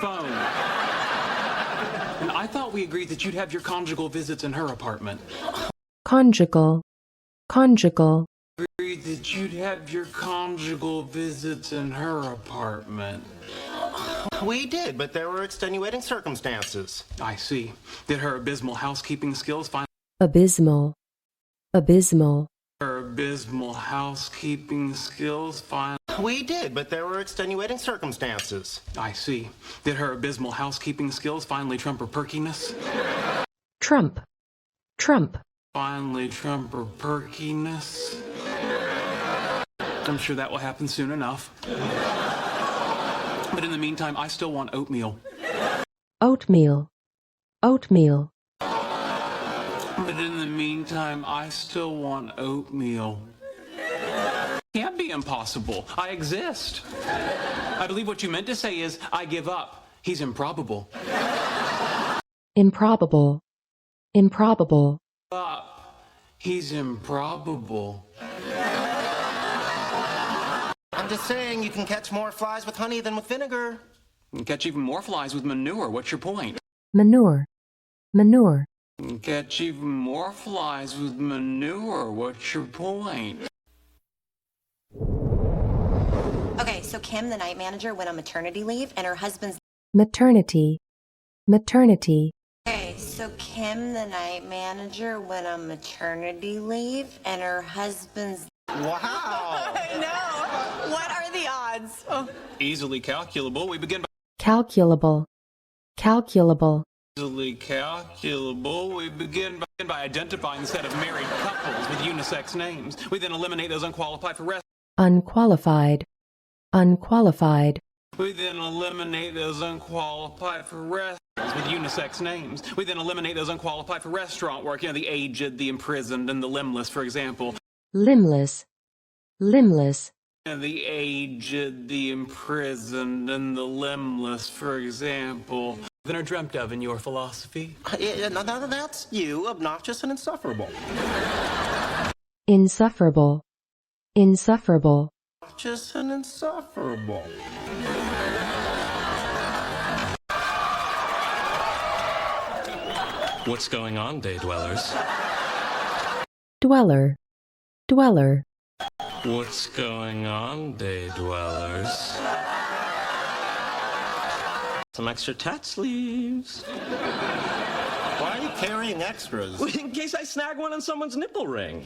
phone. And I thought we agreed that you'd have your conjugal visits in her apartment. Conjugal. Conjugal. Agreed that you'd have your conjugal visits in her apartment. We did, but there were extenuating circumstances. I see. Did her abysmal housekeeping skills finally... Abysmal. Abysmal. Her abysmal housekeeping skills finally... We did, but there were extenuating circumstances. I see. Did her abysmal housekeeping skills finally trump her perkiness? Trump. Trump. Finally trump her perkiness? I'm sure that will happen soon enough. But in the meantime, I still want oatmeal. Oatmeal. Oatmeal. But in the meantime, I still want oatmeal. Can't be impossible. I exist. I believe what you meant to say is, I give up. He's improbable. Improbable. Improbable. He's improbable. I'm just saying you can catch more flies with honey than with vinegar. You can catch even more flies with manure. What's your point? Manure. Manure. You can catch even more flies with manure. What's your point? Okay, so Kim, the night manager, went on maternity leave, and her husband's... Maternity. Maternity. Okay, so Kim, the night manager, went on maternity leave, and her husband's... Wow! I know. What are the odds? Oh. Easily calculable. We begin by... Calculable. Calculable. Easily calculable. We begin by identifying the set of married couples with unisex names. We then eliminate those unqualified for rest. Unqualified. Unqualified. We then eliminate those unqualified for restaurants with unisex names. We then eliminate those unqualified for restaurant work. You know, the aged, the imprisoned, and the limbless, for example. Limbless. Limbless. You know, the aged, the imprisoned, and the limbless, for example. Than are dreamt of in your philosophy. That's you, obnoxious and insufferable. Insufferable. Insufferable. Obnoxious and insufferable. What's going on, day dwellers? Dweller. Dweller. What's going on, day dwellers? Some extra tat sleeves. Why are you carrying extras? In case I snag one on someone's nipple ring.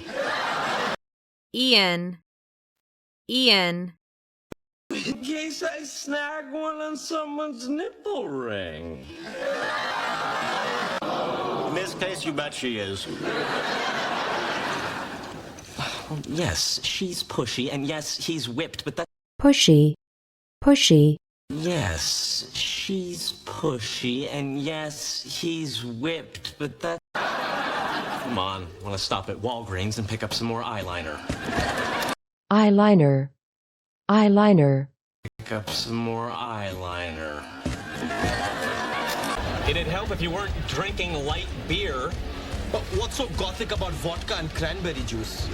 Ian. Ian. In case I snag one on someone's nipple ring. In this case, you bet she is. Yes, she's pushy, and yes, he's whipped, but that... Pushy. Pushy. Yes, she's pushy, and yes, he's whipped, but that... Come on, I want to stop at Walgreens and pick up some more eyeliner. Eyeliner. Eyeliner. Pick up some more eyeliner. It'd help if you weren't drinking light beer. But what's so gothic about vodka and cranberry juice?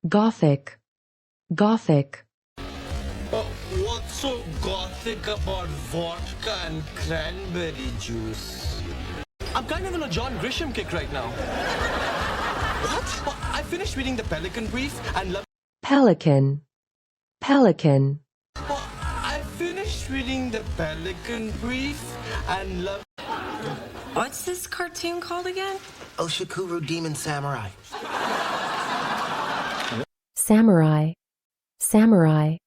Gothic. Gothic. But what's so gothic about vodka and cranberry juice? I'm kind of in a John Grisham kick right now. What? Well, I finished reading the Pelican Brief and loved... Pelican. Pelican. Well, I finished reading the Pelican Brief and loved... What's this cartoon called again? Oshikuru Demon Samurai. Samurai. Samurai.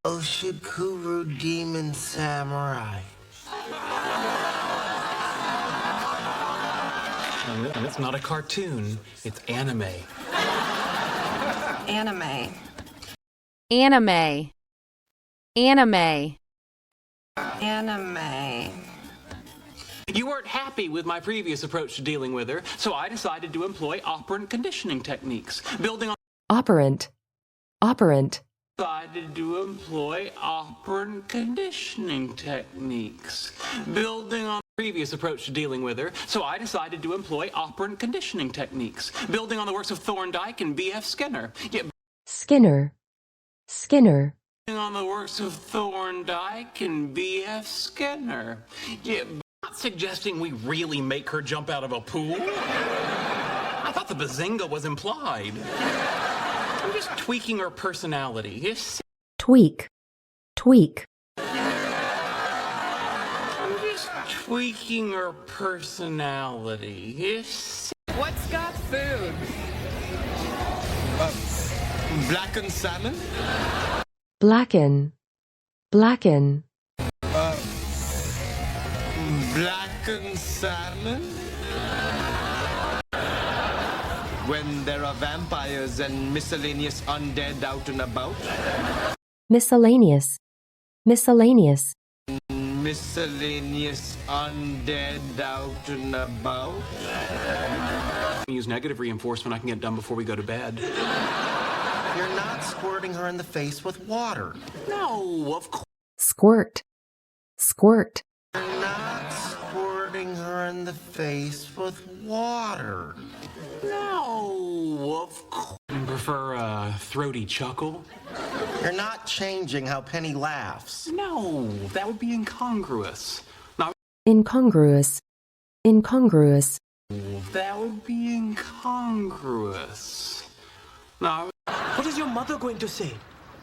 Oshikuru Demon Samurai. And it's not a cartoon, it's anime. Anime. Anime. Anime. Anime. You weren't happy with my previous approach to dealing with her, so I decided to employ operant conditioning techniques. Building on... Operant. Operant. Decided to employ operant conditioning techniques. Building on the previous approach to dealing with her, so I decided to employ operant conditioning techniques. Building on the works of Thorndike and B.F. Skinner. Yeah, Skinner. Skinner. on the works of Thorndike and B.F. Skinner. Yeah, not suggesting we really make her jump out of a pool. I thought the bazinga was implied. I'm just tweaking her personality. tweak, tweak, I'm just tweaking her personality. What's got food? Blackened salmon? blacken, blacken, Blackened salmon? When there are vampires and miscellaneous undead out and about? miscellaneous, miscellaneous, Miscellaneous undead out and about? Use negative reinforcement. I can get done before we go to bed. You're not squirting her in the face with water. No, of course. squirt, squirt, You're not squirting her in the face with water. No, of course. You prefer a throaty chuckle? You're not changing how Penny laughs. No, that would be incongruous. No, incongruous, incongruous, that would be incongruous. No, What is your mother going to say?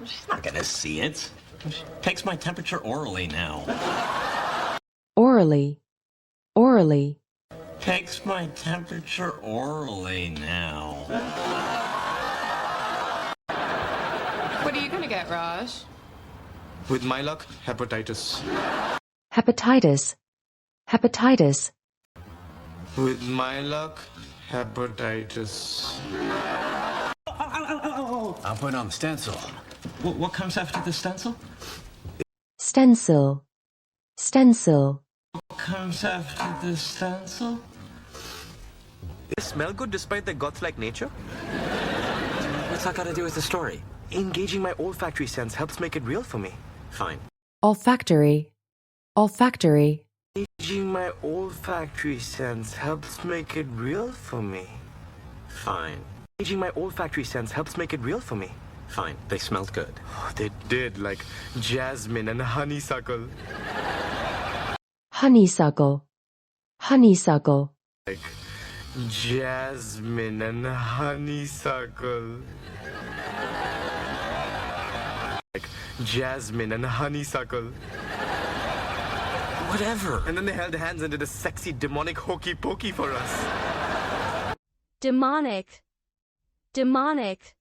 She's not gonna see it. She takes my temperature orally now. orally, orally, Takes my temperature orally now. What are you gonna get, Raj? With my luck, hepatitis. hepatitis, hepatitis, With my luck, hepatitis. I'll put on the stencil. What comes after the stencil? stencil, stencil, What comes after the stencil? They smell good despite their goth-like nature. What's that got to do with the story? Engaging my olfactory sense helps make it real for me. Fine. olfactory, olfactory, Engaging my olfactory sense helps make it real for me. Fine. Engaging my olfactory sense helps make it real for me. Fine. They smelled good. They did, like jasmine and honeysuckle. honeysuckle, honeysuckle, Like jasmine and honeysuckle. Like jasmine and honeysuckle. Whatever. And then they held hands and did a sexy demonic hokey pokey for us. Demonic, demonic,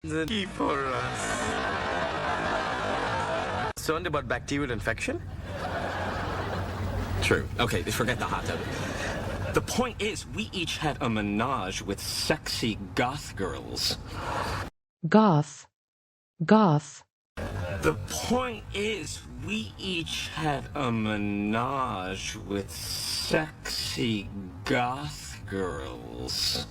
Hokey for us. Concerned about bacterial infection? True. Okay, forget the hot tub. The point is, we each had a menage with sexy goth girls. goth, goth, The point is, we each had a menage with sexy goth girls.